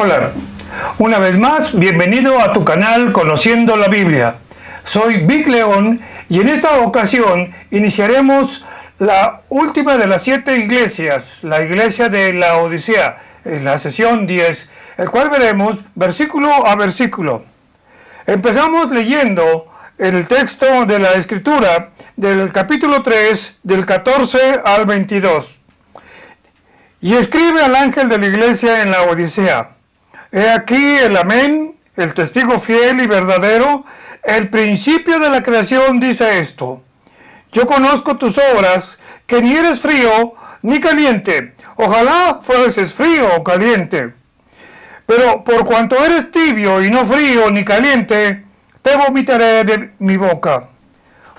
Hola, una vez más, bienvenido a tu canal Conociendo la Biblia. Soy Vic León y en esta ocasión iniciaremos la última de las 7 iglesias, la iglesia de la Odisea, en la sesión 10, el cual veremos versículo a versículo. Empezamos leyendo el texto de la Escritura del capítulo 3, del 14 al 22. Y escribe al ángel de la iglesia en la Odisea: He aquí el Amén, el testigo fiel y verdadero, el principio de la creación dice esto: Yo conozco tus obras, que ni eres frío ni caliente. Ojalá fueses frío o caliente. Pero por cuanto eres tibio y no frío ni caliente, te vomitaré de mi boca.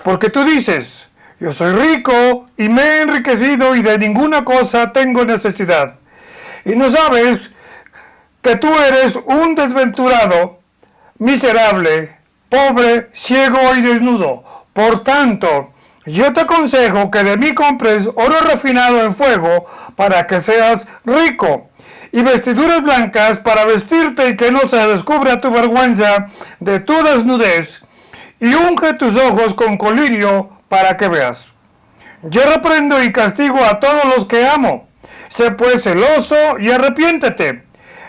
Porque tú dices: Yo soy rico y me he enriquecido y de ninguna cosa tengo necesidad. Y no sabes que tú eres un desventurado, miserable, pobre, ciego y desnudo. Por tanto, yo te aconsejo que de mí compres oro refinado en fuego para que seas rico, y vestiduras blancas para vestirte y que no se descubra tu vergüenza de tu desnudez, y unge tus ojos con colirio para que veas. Yo reprendo y castigo a todos los que amo. Sé pues celoso y arrepiéntete.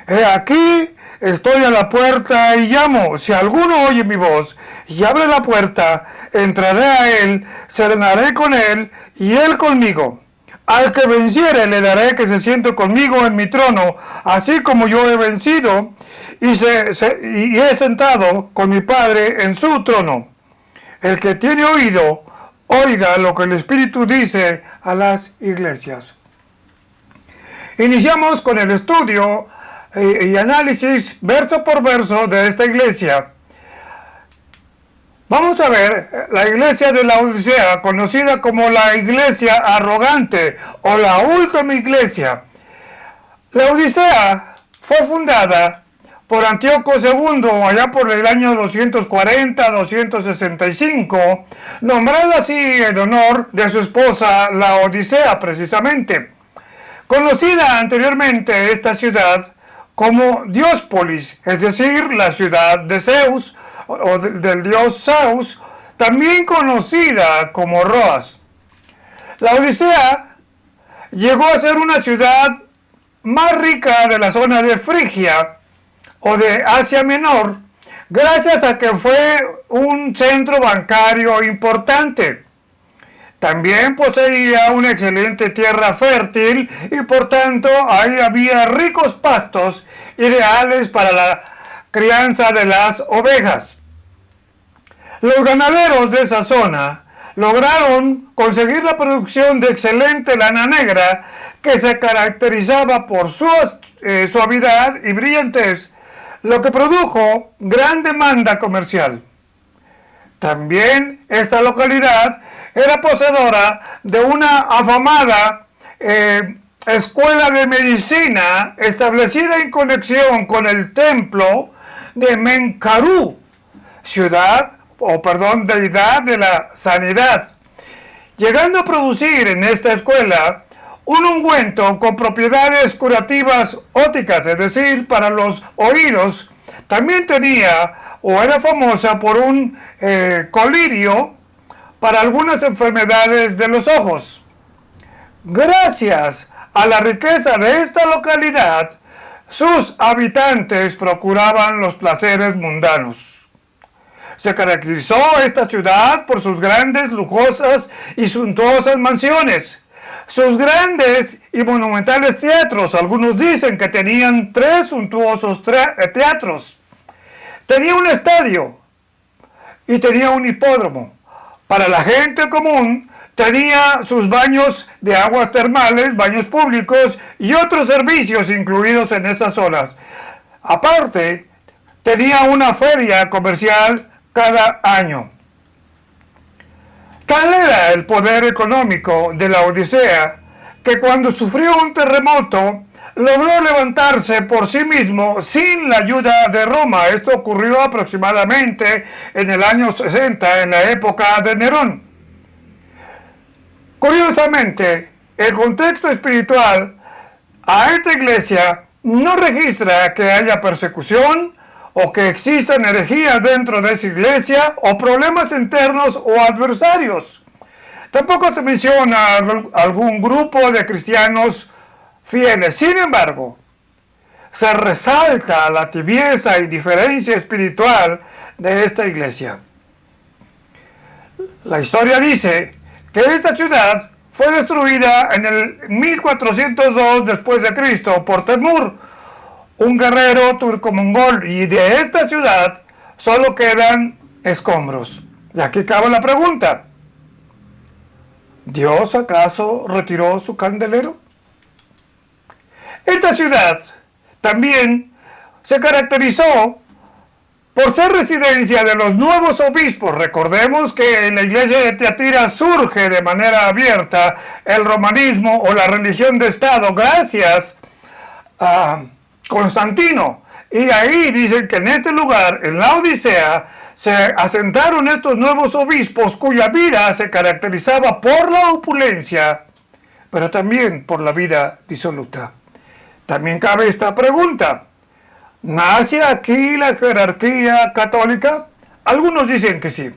He aquí, estoy a la puerta y llamo. Si alguno oye mi voz y abre la puerta, entraré a él, cenaré con él y él conmigo. Al que venciere le daré que se siente conmigo en mi trono, así como yo he vencido y he sentado con mi Padre en su trono. El que tiene oído, oiga lo que el Espíritu dice a las iglesias. Iniciamos con el estudio y análisis verso por verso de esta iglesia. Vamos a ver la iglesia de la Odisea, conocida como la iglesia arrogante o la última iglesia. La Odisea fue fundada por Antíoco II allá por el año 240-265, nombrada así en honor de su esposa, la Odisea precisamente. Conocida anteriormente esta ciudad como Diospolis, es decir, la ciudad de Zeus o del dios Zeus, también conocida como Roas. La Odisea llegó a ser una ciudad más rica de la zona de Frigia o de Asia Menor, gracias a que fue un centro bancario importante. También poseía una excelente tierra fértil y por tanto ahí había ricos pastos ideales para la crianza de las ovejas. Los ganaderos de esa zona lograron conseguir la producción de excelente lana negra que se caracterizaba por su suavidad y brillantez, lo que produjo gran demanda comercial. También esta localidad era poseedora de una afamada escuela de medicina establecida en conexión con el templo de Menkaru, deidad de la sanidad, llegando a producir en esta escuela un ungüento con propiedades curativas ópticas, es decir, para los oídos. También tenía o era famosa por un colirio para algunas enfermedades de los ojos. Gracias a la riqueza de esta localidad, sus habitantes procuraban los placeres mundanos. Se caracterizó esta ciudad por sus grandes, lujosas y suntuosas mansiones, sus grandes y monumentales teatros. Algunos dicen que tenían 3 suntuosos teatros. Tenía un estadio y tenía un hipódromo. Para la gente común tenía sus baños de aguas termales, baños públicos y otros servicios incluidos en esas zonas. Aparte, tenía una feria comercial cada año. Tal era el poder económico de la Odisea que cuando sufrió un terremoto logró levantarse por sí mismo sin la ayuda de Roma. Esto ocurrió aproximadamente en el año 60, en la época de Nerón. Curiosamente, el contexto espiritual a esta iglesia no registra que haya persecución o que existan herejías dentro de esa iglesia o problemas internos o adversarios. Tampoco se menciona algún grupo de cristianos fieles. Sin embargo, se resalta la tibieza y diferencia espiritual de esta iglesia. La historia dice que esta ciudad fue destruida en el 1402 después de Cristo por Temur, un guerrero turco-mongol, y de esta ciudad solo quedan escombros. Y aquí cabe la pregunta: ¿Dios acaso retiró su candelero? Esta ciudad también se caracterizó por ser residencia de los nuevos obispos. Recordemos que en la iglesia de Tiatira surge de manera abierta el romanismo o la religión de Estado gracias a Constantino. Y ahí dicen que en este lugar, en la Odisea, se asentaron estos nuevos obispos cuya vida se caracterizaba por la opulencia, pero también por la vida disoluta. También cabe esta pregunta: ¿nace aquí la jerarquía católica? Algunos dicen que sí.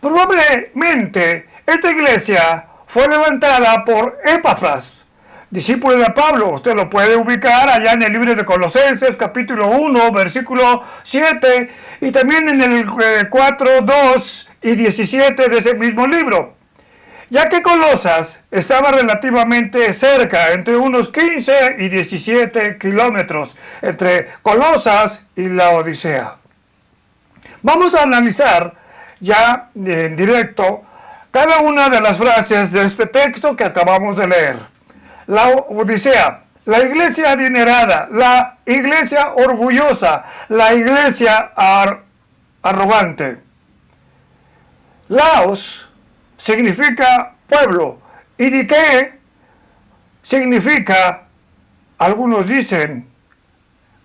Probablemente esta iglesia fue levantada por Epafras, discípulo de Pablo. Usted lo puede ubicar allá en el libro de Colosenses, capítulo 1, versículo 7, y también en el 4, 2 y 17 de ese mismo libro. Ya que Colosas estaba relativamente cerca, entre unos 15 y 17 kilómetros, entre Colosas y la Odisea. Vamos a analizar ya en directo cada una de las frases de este texto que acabamos de leer. La Odisea, la iglesia adinerada, la iglesia orgullosa, la iglesia arrogante. Laos significa pueblo, y Diké significa, algunos dicen,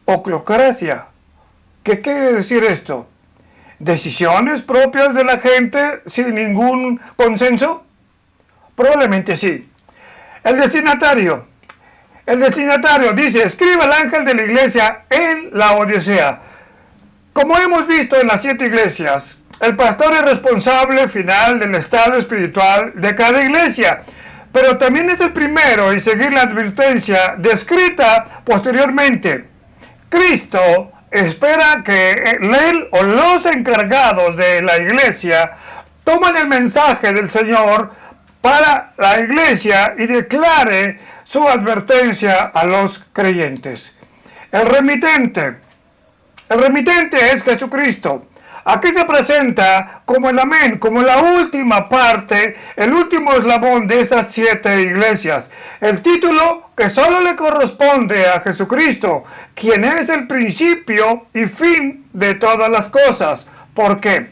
oclocracia. ¿Qué quiere decir esto? ¿Decisiones propias de la gente sin ningún consenso? Probablemente sí. El destinatario dice: escribe al ángel de la iglesia en la Odisea. Como hemos visto en las 7 iglesias, el pastor es responsable final del estado espiritual de cada iglesia, pero también es el primero en seguir la advertencia descrita posteriormente. Cristo espera que él o los encargados de la iglesia tomen el mensaje del Señor para la iglesia y declare su advertencia a los creyentes. El remitente es Jesucristo. Aquí se presenta como el amén, como la última parte, el último eslabón de esas 7 iglesias. El título que solo le corresponde a Jesucristo, quien es el principio y fin de todas las cosas. ¿Por qué?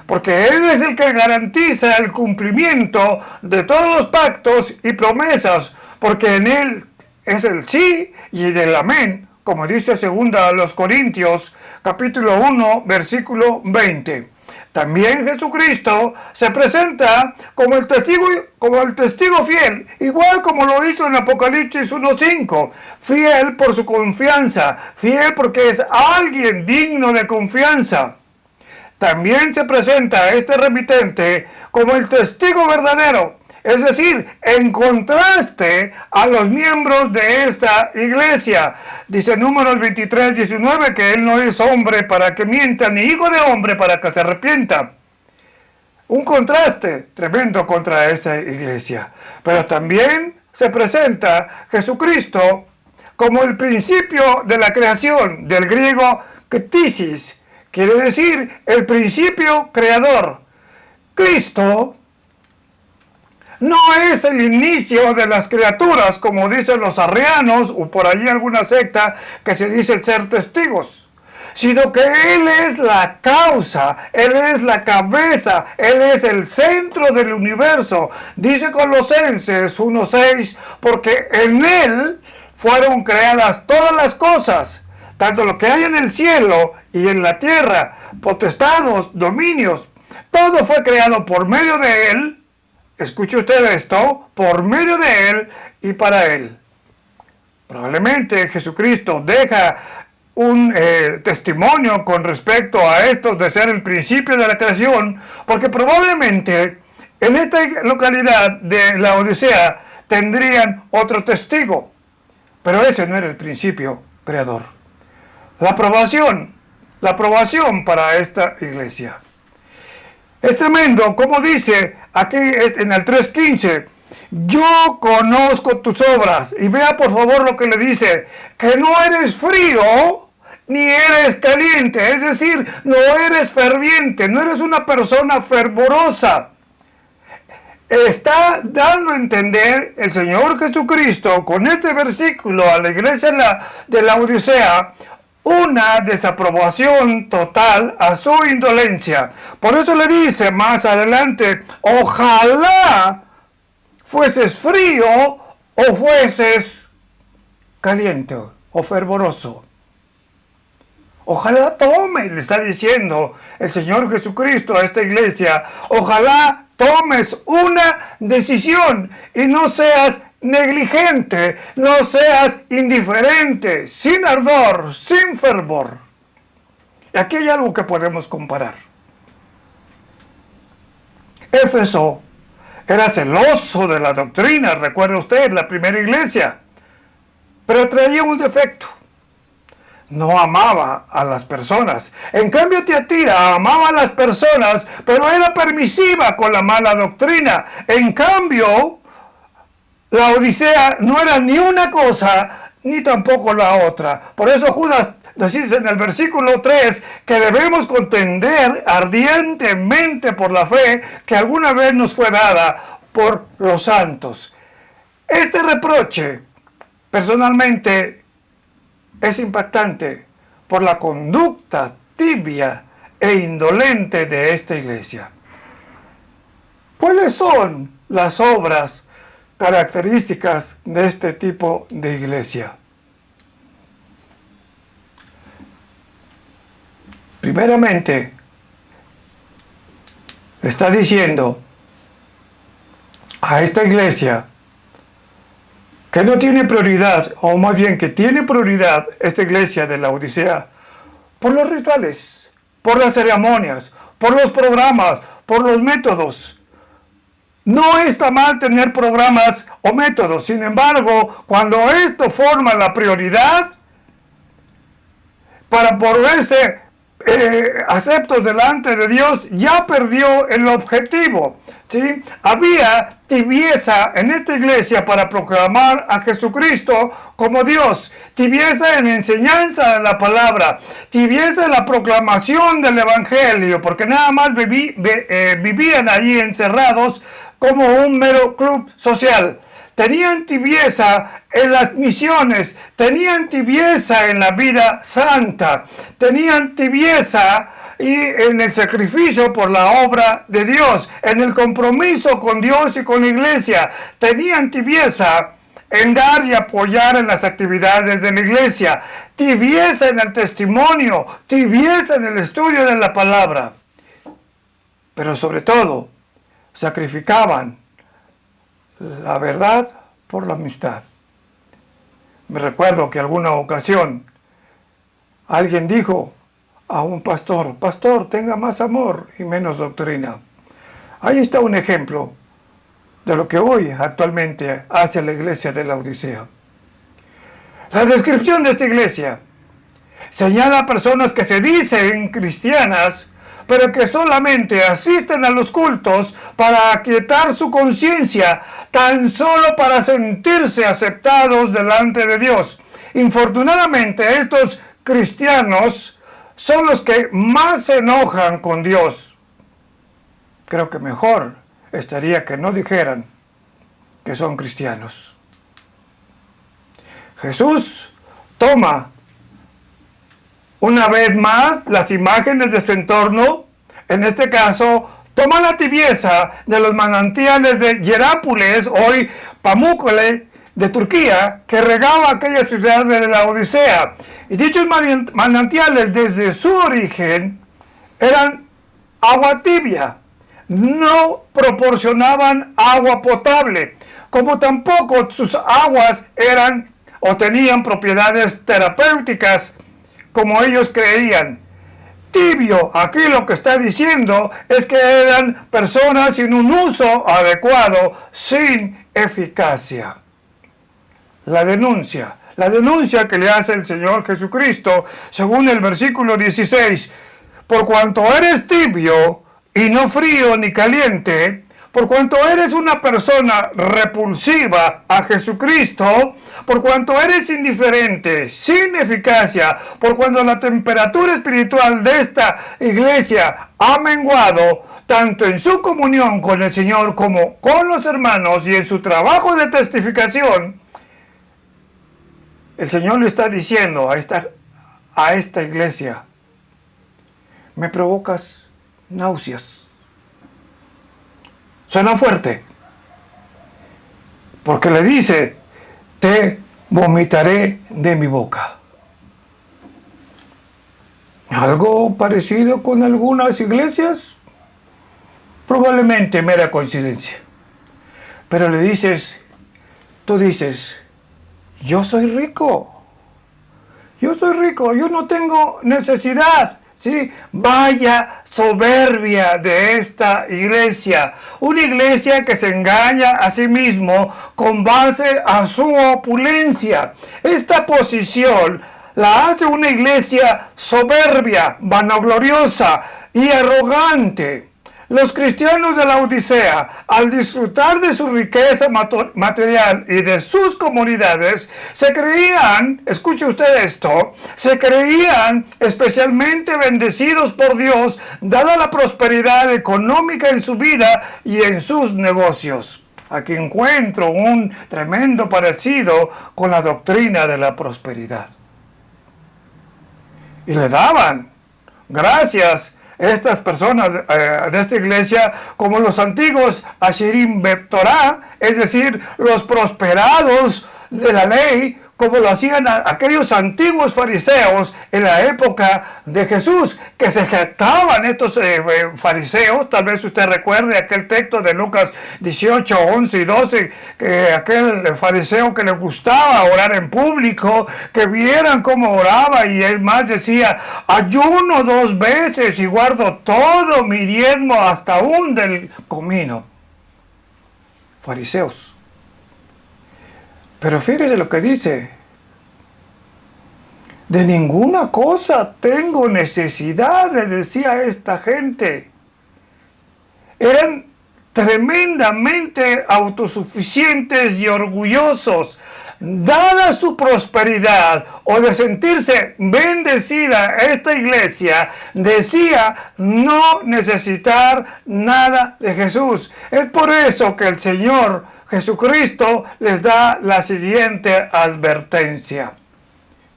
Porque Él es el que garantiza el cumplimiento de todos los pactos y promesas, porque en Él es el sí y el amén, como dice 2 Corintios, capítulo 1, versículo 20. También Jesucristo se presenta como el testigo fiel, igual como lo hizo en Apocalipsis 1:5. Fiel por su confianza, fiel porque es alguien digno de confianza. También se presenta este remitente como el testigo verdadero, es decir, en contraste a los miembros de esta iglesia. Dice Números 23:19 que él no es hombre para que mienta, ni hijo de hombre para que se arrepienta. Un contraste tremendo contra esa iglesia. Pero también se presenta Jesucristo como el principio de la creación, del griego ktisis, quiere decir el principio creador. Cristo no es el inicio de las criaturas, como dicen los arrianos o por allí alguna secta que se dice ser testigos, sino que Él es la causa, Él es la cabeza, Él es el centro del universo. Dice Colosenses 1:6, porque en Él fueron creadas todas las cosas, tanto lo que hay en el cielo y en la tierra, potestados, dominios, todo fue creado por medio de Él. Escuche usted esto: por medio de Él y para Él. Probablemente Jesucristo deja un testimonio con respecto a esto de ser el principio de la creación, porque probablemente en esta localidad de la Odisea tendrían otro testigo, pero ese no era el principio creador. La aprobación para esta iglesia. Es tremendo, como dice aquí en el 3:15, yo conozco tus obras. Y vea por favor lo que le dice, que no eres frío ni eres caliente, es decir, no eres ferviente, no eres una persona fervorosa. Está dando a entender el Señor Jesucristo con este versículo a la iglesia de la Odisea una desaprobación total a su indolencia. Por eso le dice más adelante, ojalá fueses frío o fueses caliente o fervoroso. Ojalá tome, le está diciendo el Señor Jesucristo a esta iglesia, ojalá tomes una decisión y no seas negligente, no seas indiferente, sin ardor, sin fervor. Y aquí hay algo que podemos comparar. Éfeso era celoso de la doctrina, recuerda usted, la primera iglesia, pero traía un defecto. No amaba a las personas. En cambio, Tiatira amaba a las personas, pero era permisiva con la mala doctrina. En cambio, la Odisea no era ni una cosa, ni tampoco la otra. Por eso Judas nos dice en el versículo 3 que debemos contender ardientemente por la fe que alguna vez nos fue dada por los santos. Este reproche, personalmente, es impactante por la conducta tibia e indolente de esta iglesia. ¿Cuáles son las obras características de este tipo de iglesia? Primeramente, le está diciendo a esta iglesia que no tiene prioridad, o más bien que tiene prioridad esta iglesia de la Odisea, por los rituales, por las ceremonias, por los programas, por los métodos. No está mal tener programas o métodos, sin embargo, cuando esto forma la prioridad, para volverse aceptos delante de Dios, ya perdió el objetivo, ¿sí? Había tibieza en esta iglesia para proclamar a Jesucristo como Dios, tibieza en la enseñanza de la palabra, tibieza en la proclamación del evangelio, porque nada más vivían allí encerrados como un mero club social. Tenían tibieza en las misiones, tenían tibieza en la vida santa, tenían tibieza y en el sacrificio por la obra de Dios, en el compromiso con Dios y con la iglesia. Tenían tibieza en dar y apoyar en las actividades de la iglesia, tibieza en el testimonio, tibieza en el estudio de la palabra. Pero sobre todo, sacrificaban la verdad por la amistad. Me recuerdo que alguna ocasión alguien dijo a un pastor, pastor, tenga más amor y menos doctrina. Ahí está un ejemplo de lo que hoy actualmente hace la iglesia de la Odisea. La descripción de esta iglesia señala a personas que se dicen cristianas, pero que solamente asisten a los cultos para aquietar su conciencia, tan solo para sentirse aceptados delante de Dios. Infortunadamente, estos cristianos son los que más se enojan con Dios. Creo que mejor estaría que no dijeran que son cristianos. Jesús toma una vez más las imágenes de su entorno, en este caso, toma la tibieza de los manantiales de Yerápolis, hoy Pamukkale, de Turquía, que regaba aquella ciudad de la Odisea. Y dichos manantiales, desde su origen, eran agua tibia, no proporcionaban agua potable, como tampoco sus aguas eran o tenían propiedades terapéuticas como ellos creían. Tibio, aquí lo que está diciendo es que eran personas sin un uso adecuado, sin eficacia. La denuncia que le hace el Señor Jesucristo, según el versículo 16, por cuanto eres tibio y no frío ni caliente, por cuanto eres una persona repulsiva a Jesucristo, por cuanto eres indiferente, sin eficacia, por cuanto la temperatura espiritual de esta iglesia ha menguado, tanto en su comunión con el Señor como con los hermanos y en su trabajo de testificación, el Señor le está diciendo a esta iglesia, me provocas náuseas. Suena fuerte, porque le dice, te vomitaré de mi boca. ¿Algo parecido con algunas iglesias? Probablemente mera coincidencia. Pero le dices, tú dices, yo soy rico, yo no tengo necesidad. ¿Sí? Vaya soberbia de esta iglesia, una iglesia que se engaña a sí mismo con base a su opulencia. Esta posición la hace una iglesia soberbia, vanagloriosa y arrogante. Los cristianos de la Odisea, al disfrutar de su riqueza material y de sus comunidades, se creían, escuche usted esto, se creían especialmente bendecidos por Dios, dada la prosperidad económica en su vida y en sus negocios. Aquí encuentro un tremendo parecido con la doctrina de la prosperidad. Y le daban gracias estas personas de esta iglesia como los antiguos Asherim Betorah, es decir, los prosperados de la ley, como lo hacían aquellos antiguos fariseos en la época de Jesús, que se jactaban estos fariseos. Tal vez usted recuerde aquel texto de Lucas 18, 11 y 12, que aquel fariseo que le gustaba orar en público, que vieran cómo oraba, y él más decía, ayuno 2 veces y guardo todo mi diezmo hasta aún del comino. Fariseos. Pero fíjese lo que dice. De ninguna cosa tengo necesidad, le decía esta gente. Eran tremendamente autosuficientes y orgullosos. Dada su prosperidad o de sentirse bendecida, esta iglesia decía no necesitar nada de Jesús. Es por eso que el Señor Jesucristo les da la siguiente advertencia.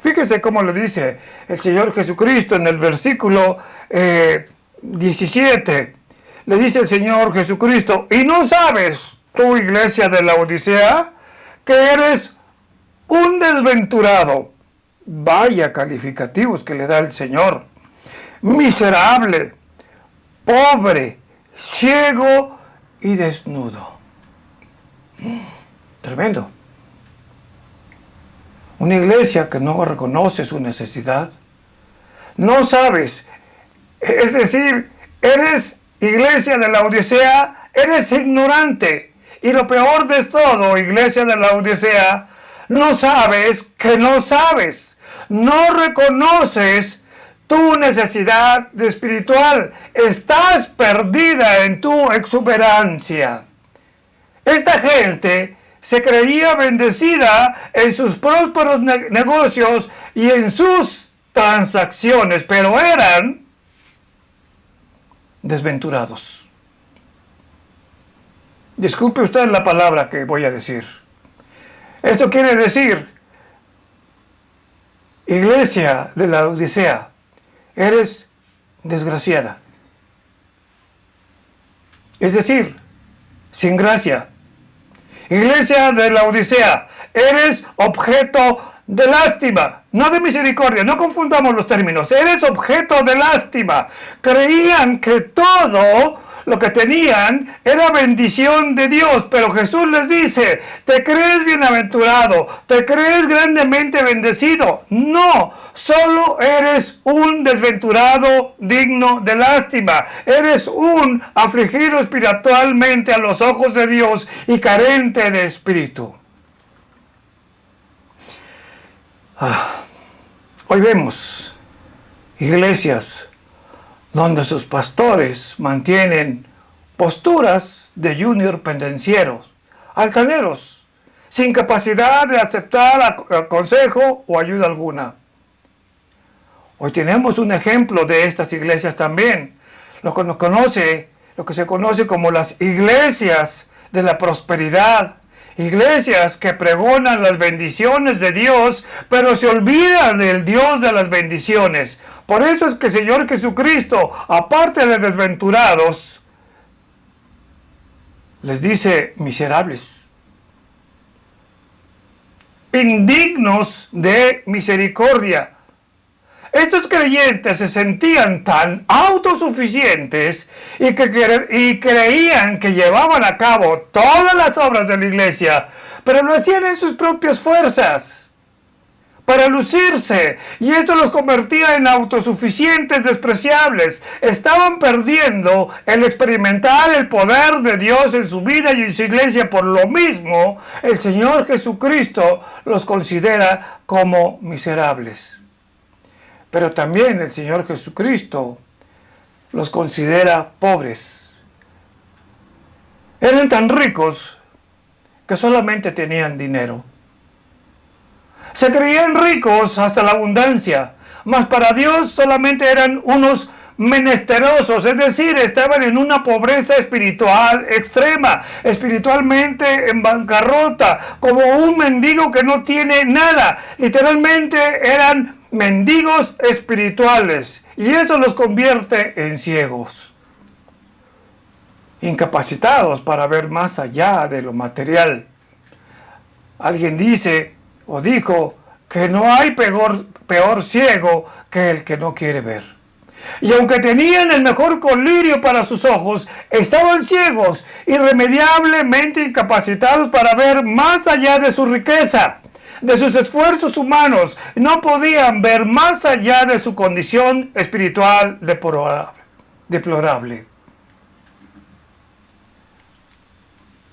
Fíjese cómo le dice el Señor Jesucristo en el versículo 17. Le dice el Señor Jesucristo, ¿y no sabes, tú iglesia de la Odisea, que eres un desventurado? Vaya calificativos que le da el Señor. Miserable, pobre, ciego y desnudo. Tremendo. Una iglesia que no reconoce su necesidad. No sabes. Es decir, eres iglesia de la Odisea, eres ignorante. Y lo peor de todo, iglesia de la Odisea, no sabes que no sabes. No reconoces tu necesidad espiritual. Estás perdida en tu exuberancia. Esta gente se creía bendecida en sus prósperos negocios y en sus transacciones, pero eran desventurados. Disculpe usted la palabra que voy a decir. Esto quiere decir, iglesia de la Odisea, eres desgraciada. Es decir, sin gracia. Iglesia de la Odisea, eres objeto de lástima, no de misericordia. No confundamos los términos. Eres objeto de lástima. Creían que todo lo que tenían era bendición de Dios, pero Jesús les dice, ¿te crees bienaventurado? ¿Te crees grandemente bendecido? No, solo eres un desventurado digno de lástima. Eres un afligido espiritualmente a los ojos de Dios y carente de espíritu. Hoy vemos iglesias donde sus pastores mantienen posturas de junior pendencieros, altaneros, sin capacidad de aceptar consejo o ayuda alguna. Hoy tenemos un ejemplo de estas iglesias también, lo que se conoce como las iglesias de la prosperidad, iglesias que pregonan las bendiciones de Dios, pero se olvidan del Dios de las bendiciones. Por eso es que el Señor Jesucristo, aparte de desventurados, les dice miserables, indignos de misericordia. Estos creyentes se sentían tan autosuficientes y creían que llevaban a cabo todas las obras de la iglesia, pero lo hacían en sus propias fuerzas, para lucirse, y esto los convertía en autosuficientes despreciables. Estaban perdiendo el experimentar el poder de Dios en su vida y en su iglesia. Por lo mismo, el Señor Jesucristo los considera como miserables. Pero también el Señor Jesucristo los considera pobres. Eran tan ricos que solamente tenían dinero. Se creían ricos hasta la abundancia, mas para Dios solamente eran unos menesterosos, es decir, estaban en una pobreza espiritual extrema, espiritualmente en bancarrota, como un mendigo que no tiene nada. Literalmente eran mendigos espirituales, y eso los convierte en ciegos, incapacitados para ver más allá de lo material. Alguien dice o dijo que no hay peor ciego que el que no quiere ver. Y aunque tenían el mejor colirio para sus ojos, estaban ciegos, irremediablemente incapacitados para ver más allá de su riqueza, de sus esfuerzos humanos. No podían ver más allá de su condición espiritual deplorable.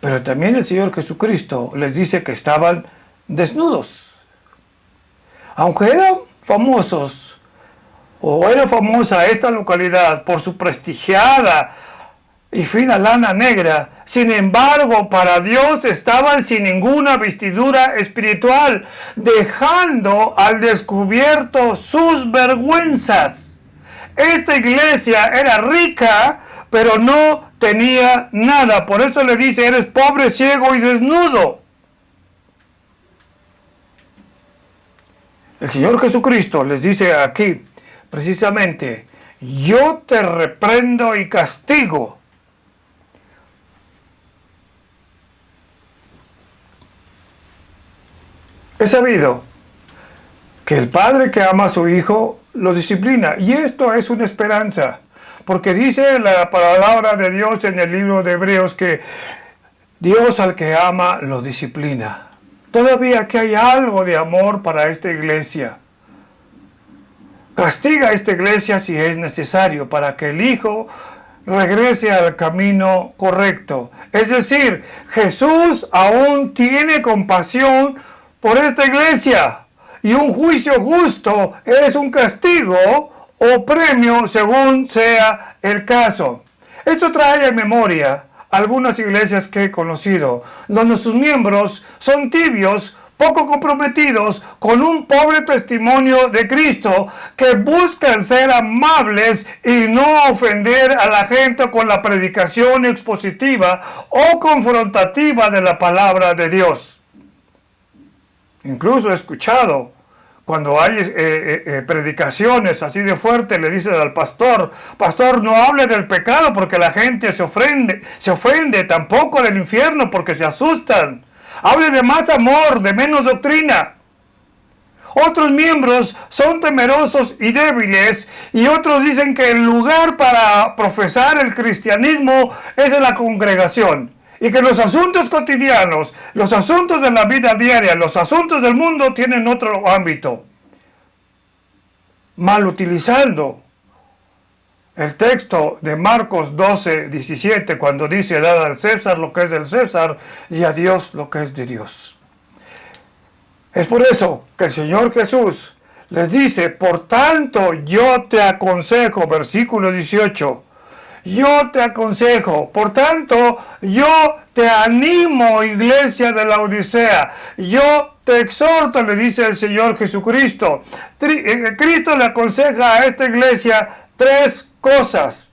Pero también el Señor Jesucristo les dice que estaban desnudos. Aunque eran famosos, o era famosa esta localidad por su prestigiada y fina lana negra, sin embargo, para Dios estaban sin ninguna vestidura espiritual, dejando al descubierto sus vergüenzas. Esta iglesia era rica, pero no tenía nada. Por eso le dice, eres pobre, ciego y desnudo. El Señor Jesucristo les dice aquí, precisamente, yo te reprendo y castigo. He sabido que el padre que ama a su hijo lo disciplina, y esto es una esperanza, porque dice la palabra de Dios en el libro de Hebreos que Dios al que ama lo disciplina. Todavía que hay algo de amor para esta iglesia. Castiga a esta iglesia si es necesario para que el hijo regrese al camino correcto. Es decir, Jesús aún tiene compasión por esta iglesia, y un juicio justo es un castigo o premio según sea el caso. Esto trae a memoria algunas iglesias que he conocido, donde sus miembros son tibios, poco comprometidos con un pobre testimonio de Cristo, que buscan ser amables y no ofender a la gente con la predicación expositiva o confrontativa de la palabra de Dios. Incluso he escuchado cuando hay predicaciones así de fuerte, le dicen al pastor, pastor, no hable del pecado porque la gente se ofende, tampoco del infierno porque se asustan. Hable de más amor, de menos doctrina. Otros miembros son temerosos y débiles, y otros dicen que el lugar para profesar el cristianismo es en la congregación, y que los asuntos cotidianos, los asuntos de la vida diaria, los asuntos del mundo tienen otro ámbito. Mal utilizando el texto de Marcos 12:17, cuando dice: dad al César lo que es del César y a Dios lo que es de Dios. Es por eso que el Señor Jesús les dice: por tanto yo te aconsejo, versículo 18, yo te aconsejo, por tanto yo te animo, iglesia de la Odisea, yo te exhorto, le dice el Señor Jesucristo. Cristo le aconseja a esta iglesia 3 cosas: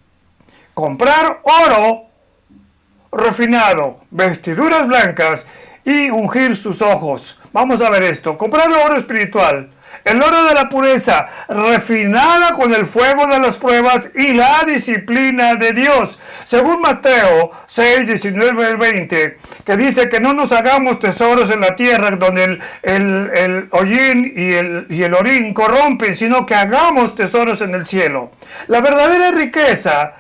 comprar oro refinado, vestiduras blancas y ungir sus ojos. Vamos a ver esto: comprar oro espiritual, el oro de la pureza, refinada con el fuego de las pruebas y la disciplina de Dios. Según Mateo 6:19-20, que dice que no nos hagamos tesoros en la tierra donde el hollín y el orín corrompen, sino que hagamos tesoros en el cielo. La verdadera riqueza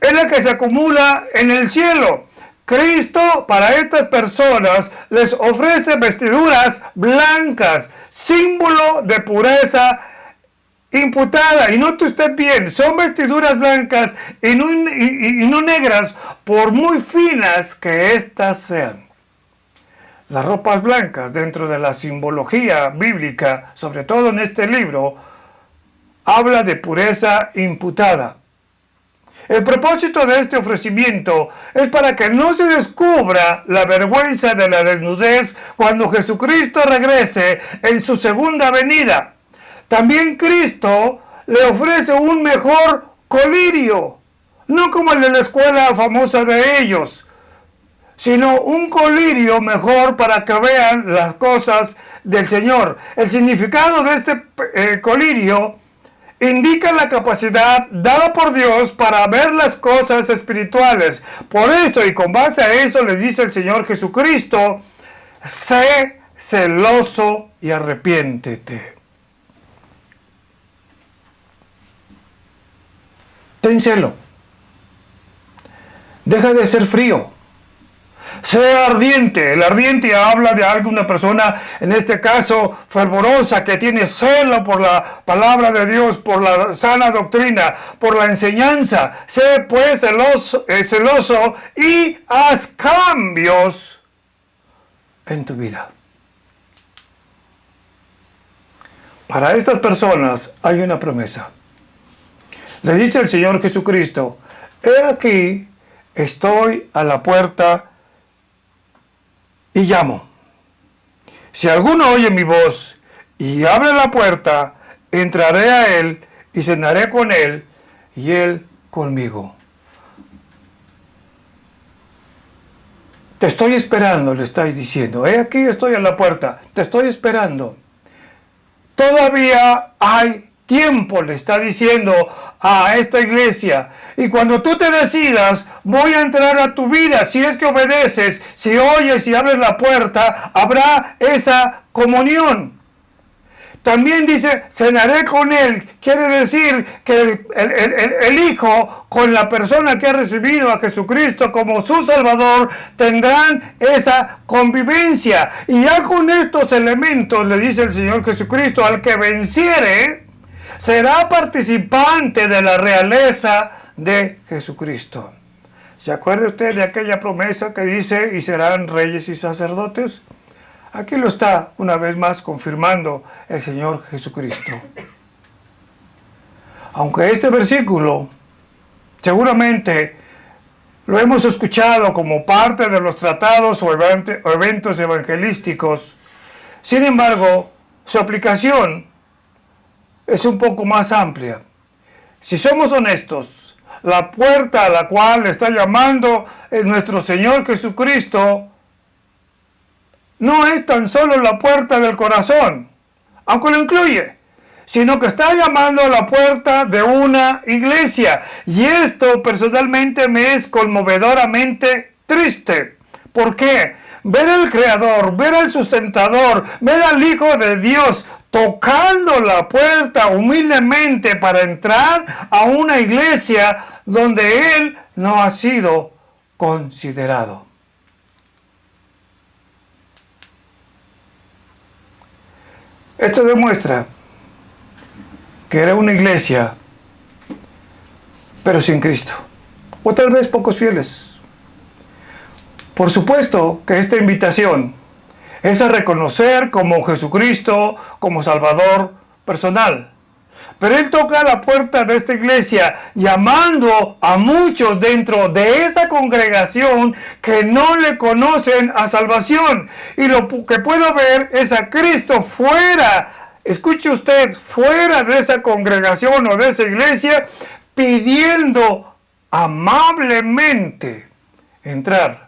es la que se acumula en el cielo. Cristo para estas personas les ofrece vestiduras blancas, símbolo de pureza imputada. Y note usted bien, son vestiduras blancas y no negras, por muy finas que éstas sean. Las ropas blancas, dentro de la simbología bíblica, sobre todo en este libro, habla de pureza imputada. El propósito de este ofrecimiento es para que no se descubra la vergüenza de la desnudez cuando Jesucristo regrese en su segunda venida. También Cristo le ofrece un mejor colirio, no como el de la escuela famosa de ellos, sino un colirio mejor para que vean las cosas del Señor. El significado de este colirio indica la capacidad dada por Dios para ver las cosas espirituales. Por eso, y con base a eso, le dice el Señor Jesucristo: sé celoso y arrepiéntete. Ten celo. Deja de ser frío. Sea ardiente. El ardiente habla de alguna persona, en este caso fervorosa, que tiene celo por la palabra de Dios, por la sana doctrina, por la enseñanza. Sé pues celoso y haz cambios en tu vida. Para estas personas hay una promesa. Le dice el Señor Jesucristo: he aquí, estoy a la puerta y llamo. Si alguno oye mi voz y abre la puerta, entraré a él y cenaré con él y él conmigo. Te estoy esperando, le estáis diciendo. He aquí, estoy a la puerta, te estoy esperando. Todavía hay tiempo, le está diciendo a esta iglesia. Y cuando tú te decidas, voy a entrar a tu vida. Si es que obedeces, si oyes y abres la puerta, habrá esa comunión. También dice, cenaré con él. Quiere decir que el Hijo con la persona que ha recibido a Jesucristo como su Salvador tendrán esa convivencia. Y ya con estos elementos, le dice el Señor Jesucristo, al que venciere, será participante de la realeza de Jesucristo. ¿Se acuerda usted de aquella promesa que dice, y serán reyes y sacerdotes? Aquí lo está una vez más confirmando el Señor Jesucristo. Aunque este versículo seguramente lo hemos escuchado como parte de los tratados o eventos evangelísticos, sin embargo, su aplicación es un poco más amplia. Si somos honestos, la puerta a la cual está llamando nuestro Señor Jesucristo no es tan solo la puerta del corazón, aunque lo incluye, sino que está llamando a la puerta de una iglesia. Y esto personalmente me es conmovedoramente triste. ¿Por qué? Ver al Creador, ver al Sustentador, ver al Hijo de Dios tocando la puerta humildemente para entrar a una iglesia donde él no ha sido considerado. Esto demuestra que era una iglesia, pero sin Cristo, o tal vez pocos fieles. Por supuesto que esta invitación es a reconocer como Jesucristo como Salvador personal. Pero Él toca la puerta de esta iglesia llamando a muchos dentro de esa congregación que no le conocen a salvación. Y lo que puedo ver es a Cristo fuera, escuche usted, fuera de esa congregación o de esa iglesia, pidiendo amablemente entrar.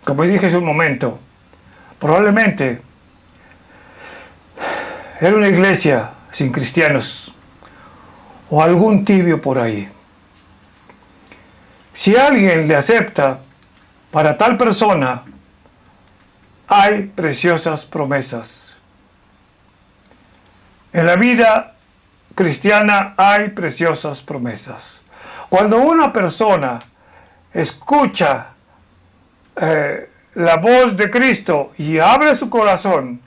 Como dije hace un momento, probablemente era una iglesia sin cristianos o algún tibio por ahí. Si alguien le acepta, para tal persona hay preciosas promesas. En la vida cristiana hay preciosas promesas. Cuando una persona escucha la voz de Cristo y abre su corazón,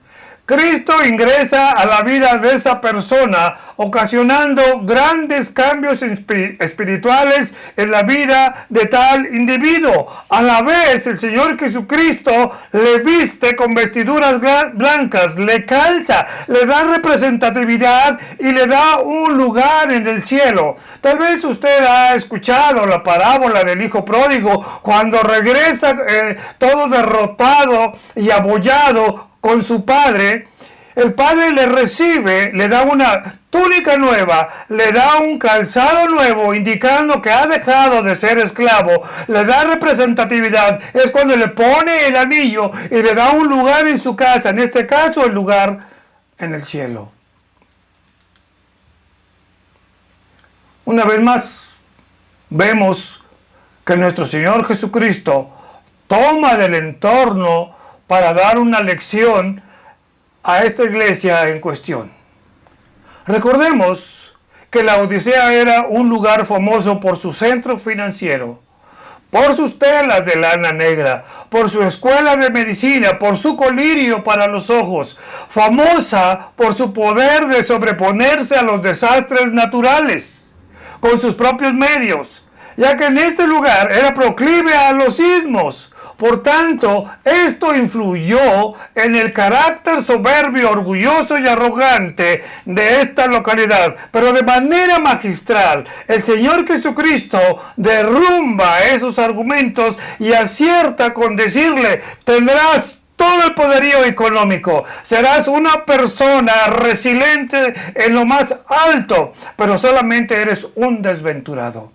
Cristo ingresa a la vida de esa persona, ocasionando grandes cambios espirituales en la vida de tal individuo. A la vez, el Señor Jesucristo le viste con vestiduras blancas, le calza, le da representatividad y le da un lugar en el cielo. Tal vez usted ha escuchado la parábola del hijo pródigo, cuando regresa todo derrotado y abollado con su padre. El padre le recibe, le da una túnica nueva, le da un calzado nuevo, indicando que ha dejado de ser esclavo, le da representatividad. Es cuando le pone el anillo y le da un lugar en su casa, en este caso el lugar en el cielo. Una vez más, vemos que nuestro Señor Jesucristo toma del entorno para dar una lección a esta iglesia en cuestión. Recordemos que la Odisea era un lugar famoso por su centro financiero, por sus telas de lana negra, por su escuela de medicina, por su colirio para los ojos, famosa por su poder de sobreponerse a los desastres naturales con sus propios medios, ya que en este lugar era proclive a los sismos. Por tanto, esto influyó en el carácter soberbio, orgulloso y arrogante de esta localidad. Pero de manera magistral, el Señor Jesucristo derrumba esos argumentos y acierta con decirle: tendrás todo el poderío económico, serás una persona resiliente en lo más alto, pero solamente eres un desventurado,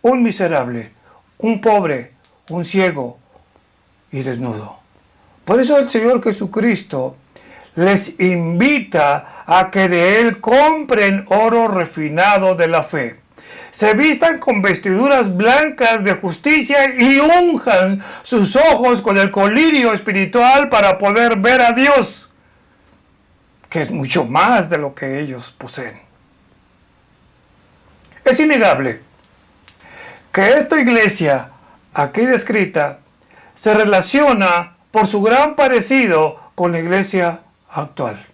un miserable, un pobre, un ciego y desnudo. Por eso el Señor Jesucristo les invita a que de Él compren oro refinado de la fe, se vistan con vestiduras blancas de justicia y unjan sus ojos con el colirio espiritual para poder ver a Dios, que es mucho más de lo que ellos poseen. Es innegable que esta iglesia aquí descrita se relaciona por su gran parecido con la iglesia actual.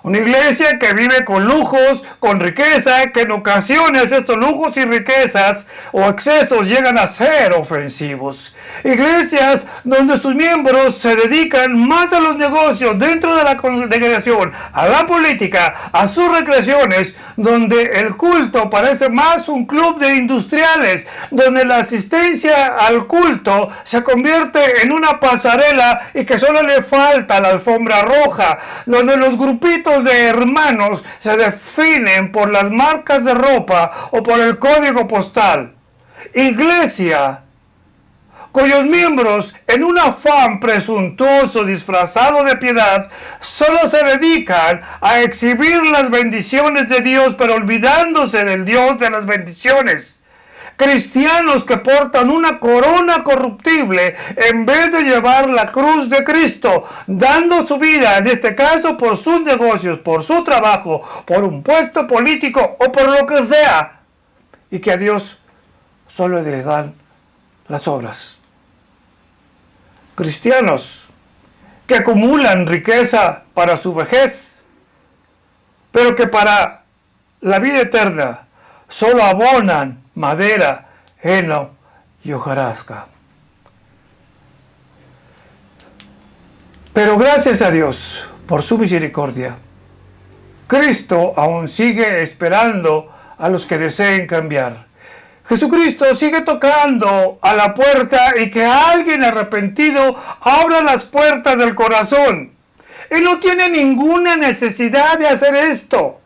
Una iglesia que vive con lujos, con riqueza, que en ocasiones estos lujos y riquezas o excesos llegan a ser ofensivos. Iglesias donde sus miembros se dedican más a los negocios dentro de la congregación, a la política, a sus recreaciones, donde el culto parece más un club de industriales, donde la asistencia al culto se convierte en una pasarela y que solo le falta la alfombra roja, donde los grupitos de hermanos se definen por las marcas de ropa o por el código postal. Iglesia cuyos miembros, en un afán presuntuoso disfrazado de piedad, solo se dedican a exhibir las bendiciones de Dios, pero olvidándose del Dios de las bendiciones. cristianos que portan una corona corruptible en vez de llevar la cruz de Cristo, dando su vida, en este caso por sus negocios, por su trabajo, por un puesto político o por lo que sea, y que a Dios solo le dan las obras. Cristianos que acumulan riqueza para su vejez, pero que para la vida eterna solo abonan madera, heno y hojarasca. Pero gracias a Dios por su misericordia, Cristo aún sigue esperando a los que deseen cambiar. Jesucristo sigue tocando a la puerta y que alguien arrepentido abra las puertas del corazón. Él no tiene ninguna necesidad de hacer esto,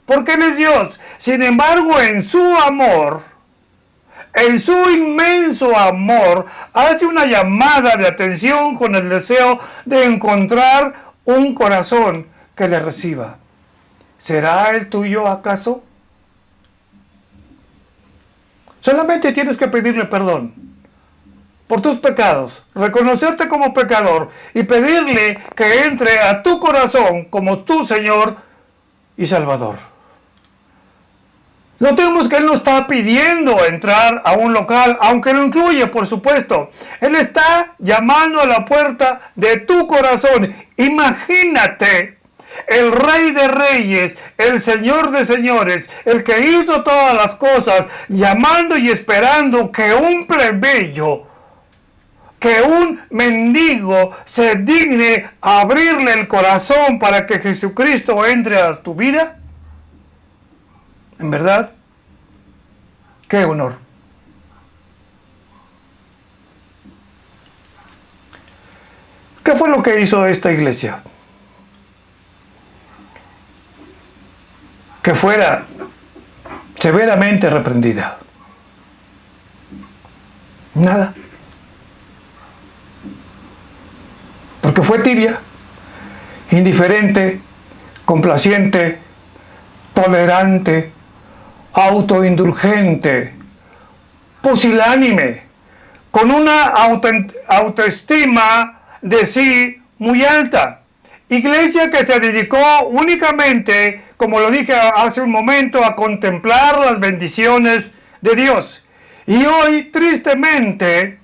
porque Él es Dios. Sin embargo, en su amor, en su inmenso amor, hace una llamada de atención con el deseo de encontrar un corazón que le reciba. ¿Será el tuyo acaso? Solamente tienes que pedirle perdón por tus pecados, reconocerte como pecador y pedirle que entre a tu corazón como tu Señor y Salvador. Notemos que Él no está pidiendo entrar a un local, aunque lo incluye, por supuesto. Él está llamando a la puerta de tu corazón. Imagínate el Rey de Reyes, el Señor de Señores, el que hizo todas las cosas, llamando y esperando que un plebeyo, que un mendigo se digne a abrirle el corazón para que Jesucristo entre a tu vida. En verdad, qué honor. ¿Qué fue lo que hizo esta iglesia? Que fuera severamente reprendida. Nada. Porque fue tibia, indiferente, complaciente, tolerante, autoindulgente, pusilánime, con una autoestima de sí muy alta. Iglesia que se dedicó únicamente, como lo dije hace un momento, a contemplar las bendiciones de Dios. Y hoy, tristemente,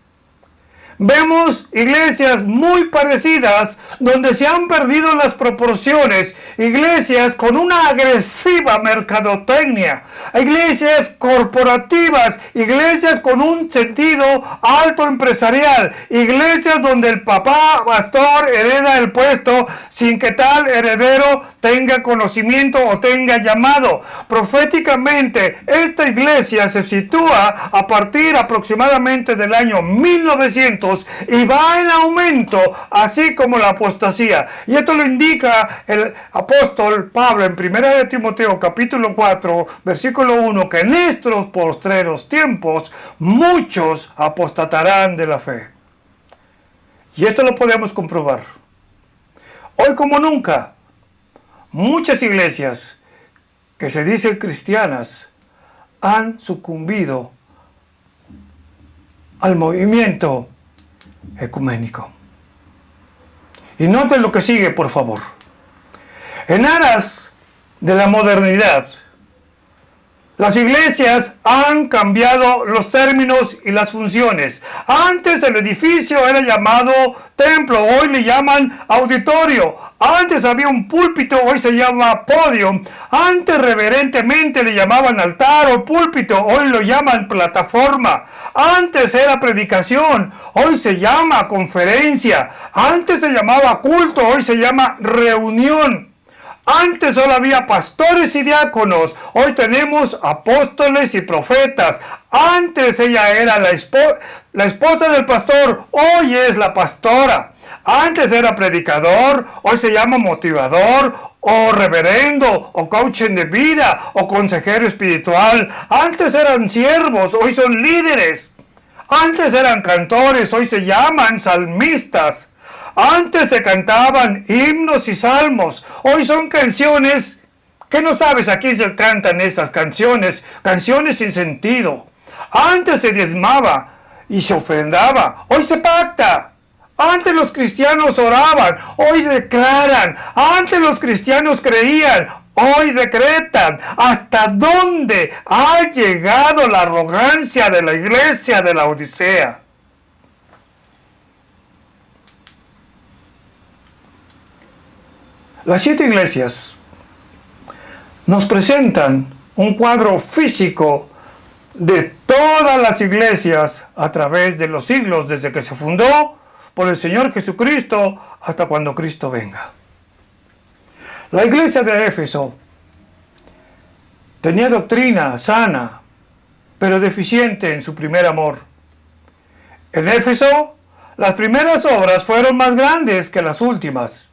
vemos iglesias muy parecidas donde se han perdido las proporciones, iglesias con una agresiva mercadotecnia, iglesias corporativas, iglesias con un sentido alto empresarial, iglesias donde el papá pastor hereda el puesto sin que tal heredero tenga conocimiento o tenga llamado. Proféticamente, esta iglesia se sitúa a partir aproximadamente del año 1900 y va en aumento, así como la apostasía. Y esto lo indica el apóstol Pablo en 1 de Timoteo capítulo 4, versículo 1, que en estos postreros tiempos muchos apostatarán de la fe. Y esto lo podemos comprobar. Hoy como nunca, muchas iglesias que se dicen cristianas han sucumbido al movimiento ecuménico. Y noten lo que sigue, por favor. En aras de la modernidad, las iglesias han cambiado los términos y las funciones. Antes el edificio era llamado templo, hoy le llaman auditorio. Antes había un púlpito, hoy se llama podio. Antes reverentemente le llamaban altar o púlpito, hoy lo llaman plataforma. Antes era predicación, hoy se llama conferencia. Antes se llamaba culto, hoy se llama reunión. Antes solo había pastores y diáconos, hoy tenemos apóstoles y profetas. Antes ella era la esposa del pastor, hoy es la pastora. Antes era predicador, hoy se llama motivador, o reverendo, o coaching de vida, o consejero espiritual. Antes eran siervos, hoy son líderes. Antes eran cantores, hoy se llaman salmistas. Antes se cantaban himnos y salmos, hoy son canciones que no sabes a quién se cantan estas canciones, canciones sin sentido. Antes se diezmaba y se ofrendaba. Hoy se pacta. Antes los cristianos oraban. Hoy declaran. Antes los cristianos creían. Hoy decretan. ¿Hasta dónde ha llegado la arrogancia de la iglesia de la Odisea? Las 7 iglesias nos presentan un cuadro físico de todas las iglesias a través de los siglos, desde que se fundó por el Señor Jesucristo hasta cuando Cristo venga. La iglesia de Éfeso tenía doctrina sana, pero deficiente en su primer amor. En Éfeso, las primeras obras fueron más grandes que las últimas.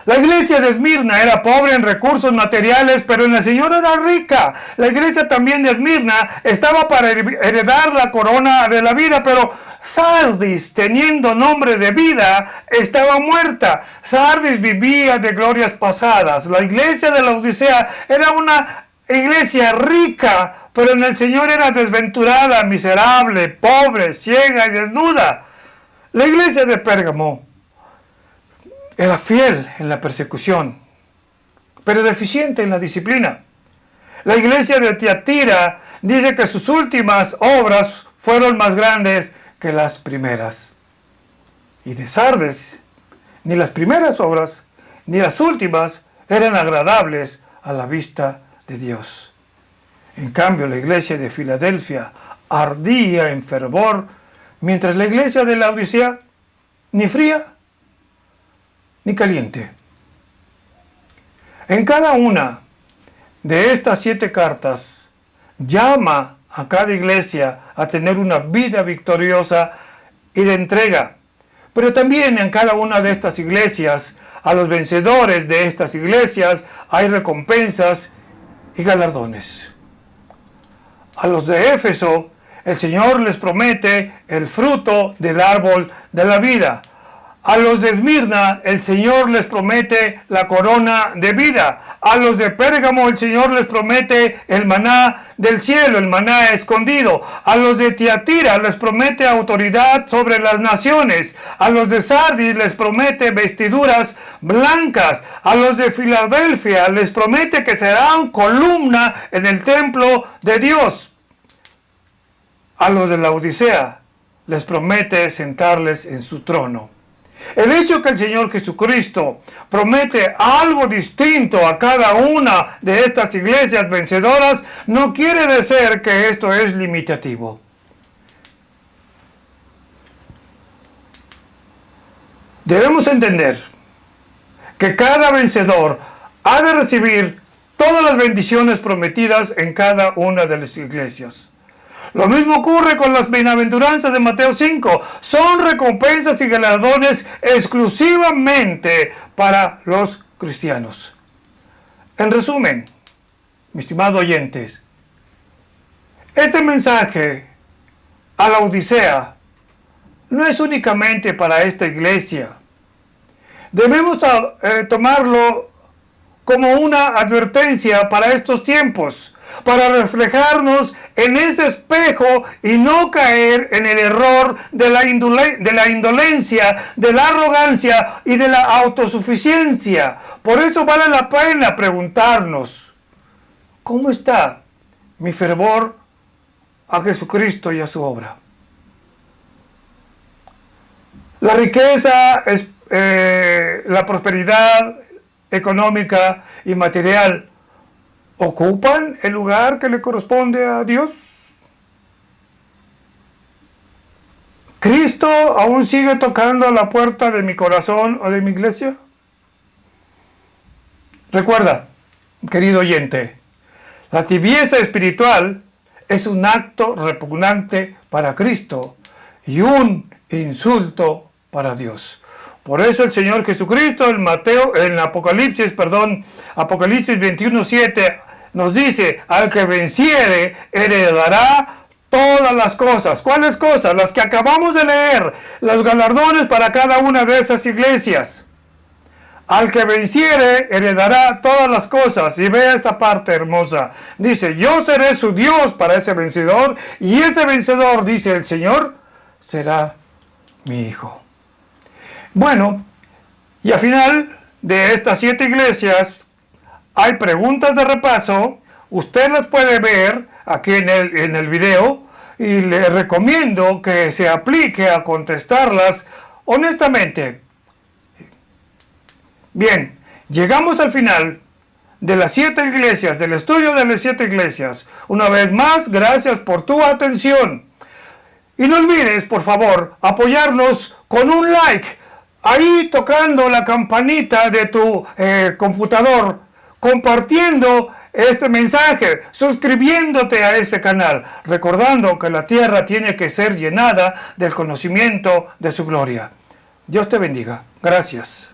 La iglesia de Esmirna era pobre en recursos materiales, pero en el Señor era rica. La iglesia también de Esmirna estaba para heredar la corona de la vida, pero Sardis, teniendo nombre de vida, estaba muerta. Sardis vivía de glorias pasadas. La iglesia de la Odisea era una iglesia rica, pero en el Señor era desventurada, miserable, pobre, ciega y desnuda. La iglesia de Pérgamo era fiel en la persecución, pero deficiente en la disciplina. La iglesia de Tiatira dice que sus últimas obras fueron más grandes que las primeras. Y de Sardes, ni las primeras obras, ni las últimas eran agradables a la vista de Dios. En cambio, la iglesia de Filadelfia ardía en fervor, mientras la iglesia de la Odisea ni fría ni caliente. En cada una de estas 7 cartas llama a cada iglesia a tener una vida victoriosa y de entrega. Pero también en cada una de estas iglesias, a los vencedores de estas iglesias, hay recompensas y galardones. A los de Éfeso, el Señor les promete el fruto del árbol de la vida. A los de Esmirna, el Señor les promete la corona de vida. A los de Pérgamo, el Señor les promete el maná del cielo, el maná escondido. A los de Tiatira les promete autoridad sobre las naciones. A los de Sardis les promete vestiduras blancas. A los de Filadelfia les promete que serán columna en el templo de Dios. A los de la Odisea les promete sentarles en su trono. El hecho que el Señor Jesucristo promete algo distinto a cada una de estas iglesias vencedoras no quiere decir que esto es limitativo. Debemos entender que cada vencedor ha de recibir todas las bendiciones prometidas en cada una de las iglesias. Lo mismo ocurre con las bienaventuranzas de Mateo 5. Son recompensas y galardones exclusivamente para los cristianos. En resumen, mis estimados oyentes, este mensaje a la Odisea no es únicamente para esta iglesia. Debemos tomarlo como una advertencia para estos tiempos, para reflejarnos en ese espejo y no caer en el error de la indolencia, de la arrogancia y de la autosuficiencia. Por eso vale la pena preguntarnos, ¿cómo está mi fervor a Jesucristo y a su obra? La riqueza, la prosperidad económica y material ¿ocupan el lugar que le corresponde a Dios? ¿Cristo aún sigue tocando a la puerta de mi corazón o de mi iglesia? Recuerda, querido oyente, la tibieza espiritual es un acto repugnante para Cristo y un insulto para Dios. Por eso el Señor Jesucristo en Apocalipsis 21:7 nos dice, al que venciere heredará todas las cosas. ¿Cuáles cosas? Las que acabamos de leer, los galardones para cada una de esas iglesias. al que venciere heredará todas las cosas. Y vea esta parte hermosa. Dice, yo seré su Dios para ese vencedor, y ese vencedor, dice el Señor, será mi hijo. Bueno, y al final de estas 7 iglesias hay preguntas de repaso. Usted las puede ver aquí en el video, y le recomiendo que se aplique a contestarlas honestamente. Bien, llegamos al final de las 7 iglesias, del estudio de las 7 iglesias. Una vez más, gracias por tu atención. Y no olvides, por favor, apoyarnos con un like, ahí tocando la campanita de tu computador, compartiendo este mensaje, suscribiéndote a este canal, recordando que la tierra tiene que ser llenada del conocimiento de su gloria. Dios te bendiga. Gracias.